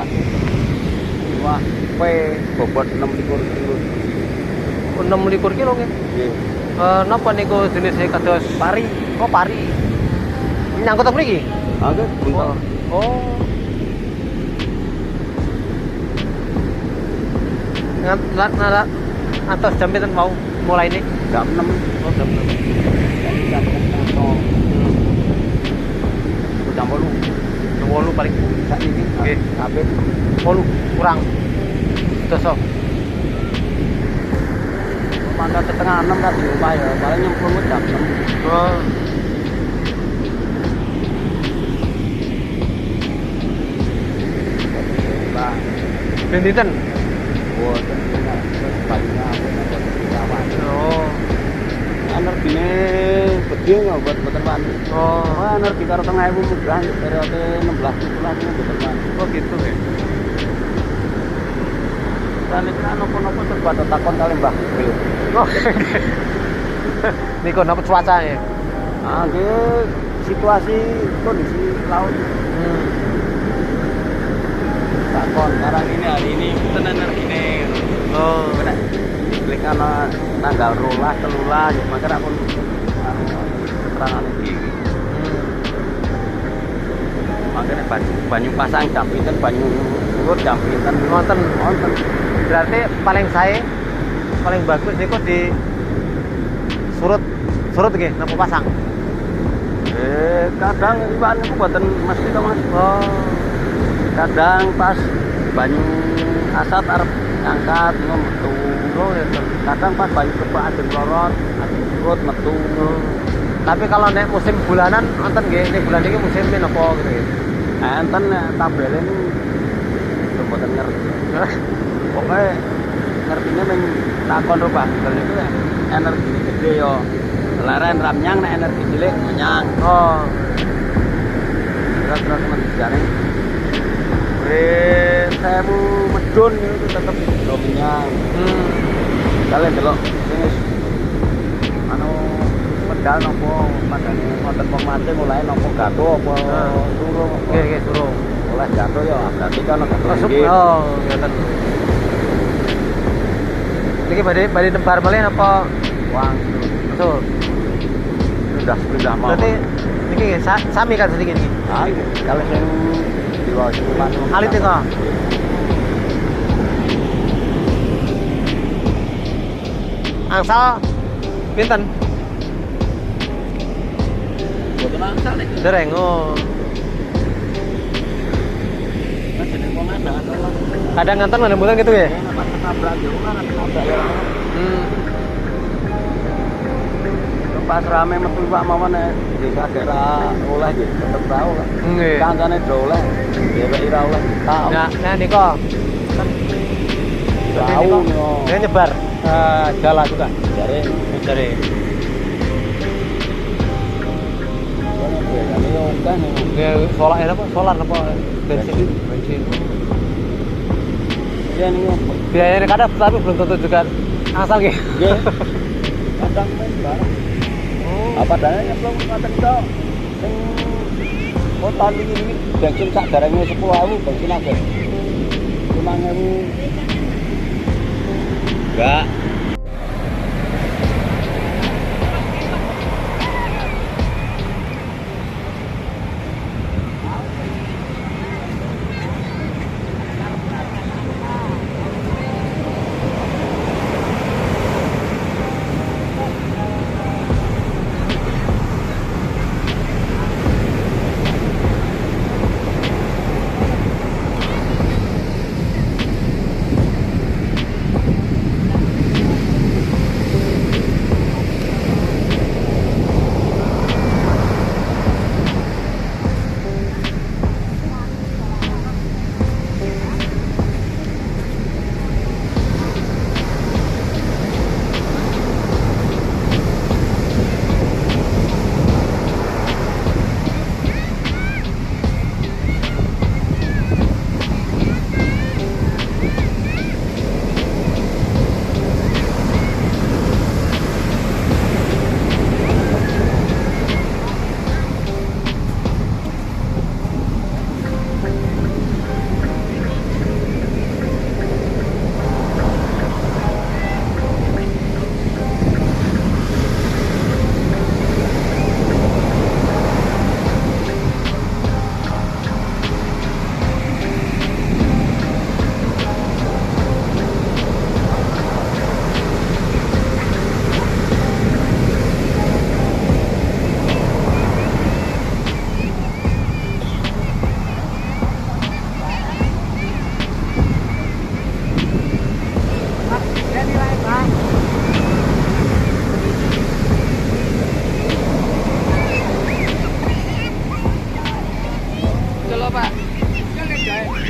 tak. Wah, P bobot 26 kilo. 26 kilo nggih. Nggih. Napa niku jenisnya kados Pari. oh pari. Nyangkut apa mriki? Oke, buntel. Oh. Ngat atas jam pinten mau mulai ini? Jam 6. Oh, jam 6. Jadi jam 6. Jam 8 paling. sak iki. Nggih. Kabeh 8 kurang. Doso. mangkat setengah 6 kan di rumah ya. Paling nyemplung jam 6. Oh. Lah, Bentitan. boten terus bajunya apa Oh. energine gede ya buat boten wani. Oh. Wah, energi karo 1000 mudah periode 16 bulan ini boten wani. Oh gitu ya. Dan itu nopo-nopo coba takon kali Mbah. Oh. Niku napa cuacanya? Ah, nggih situasi kondisi laut takon sekarang ini hari ini kita energine Oh. kena klik ana tanggal 12 telulas makanya aku keterangan iki makanya banyu pasang jam pinten banyu surut jam pinten Wonten. wonten Berarti paling bagus niku di surut nggih napa pasang? kadang iwan itu buatan mesti to Mas. Oh. Kadang pas banyu asat arep ngangkat metu. Oh, gitu. Kadang pas banyu kebak ada lorot, ada surut metu. Tapi kalau nek musim bulanan wonten nggih, nek bulan iki musimnya napa gitu nggih. Enten tabel ini mboten ngerti. Pokoknya ngertinya ning takon ro Bagel itu energi gede yo. Laren ramnyang nek energi cilik nyang. Oh. Terus menjane sewu medun itu tetep dominan. Kalian delok sing anu medal nopo padane wonten pemate mulai nopo gato apa suruh. Nggih, suruh. Oleh gato ya berarti kan gato Masuk. nggih. Oh, ngoten. Niki badhe nembar malih apa Wang betul? sudah mau. Berarti niki nggih sami kan sedikit niki. Ah, kalau sing diwa cuman Alit niku. Angsal pinten? boten angsal nek. Dereng. Oh. Kan jeneng wong ada kan. Kadang nganten mboten gitu ya? Nabrak yo kan nabrak ya. Pas rame metu Pak mawon nek desa daerah oleh nggih tetep tau lah. Nggih. Kancane do oleh, dheweke ora oleh. Tau. Nah niko. Tahu yo. Dia nyebar jalan juga. Jare Dari biasane yo kan dia solar apa bensin. ya ning Biayanya kadang tapi belum tentu juga asal gitu. nggih. Kadang main bareng. Apa dane nyemplung ngoten to. Sing tahun ini bensin sak darenge 10.000 bensin akeh. 5.000. Enggak.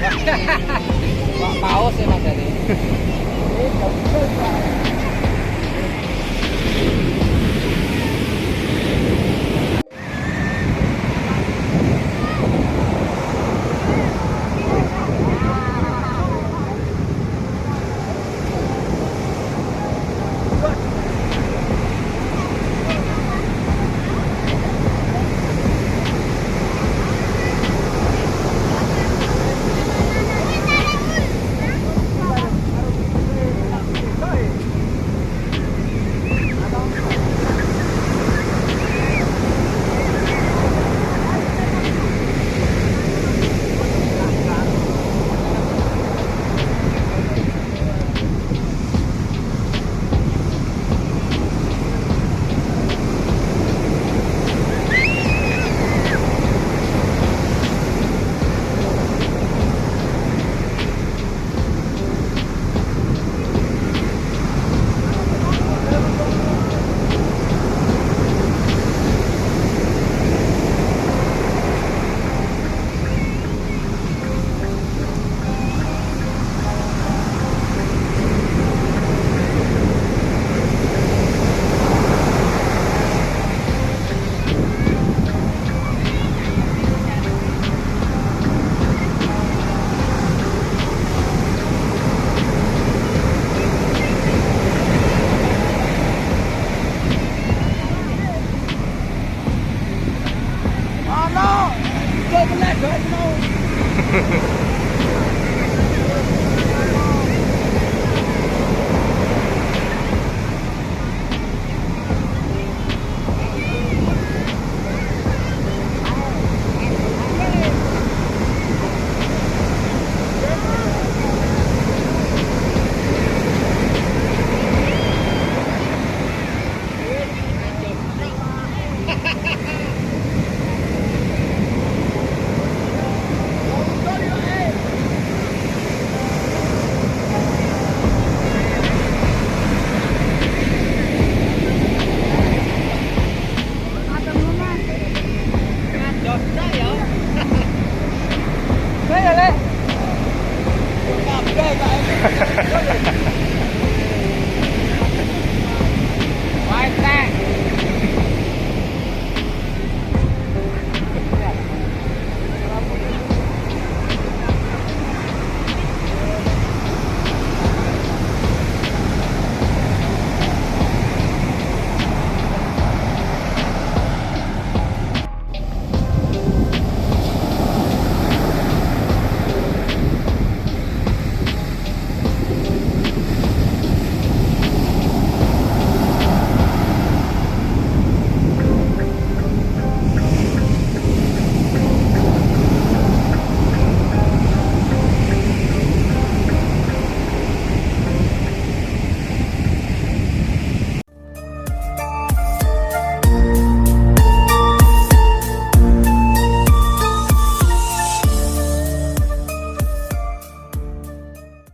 Pak paus ya Mas Dani. Kabeh kok.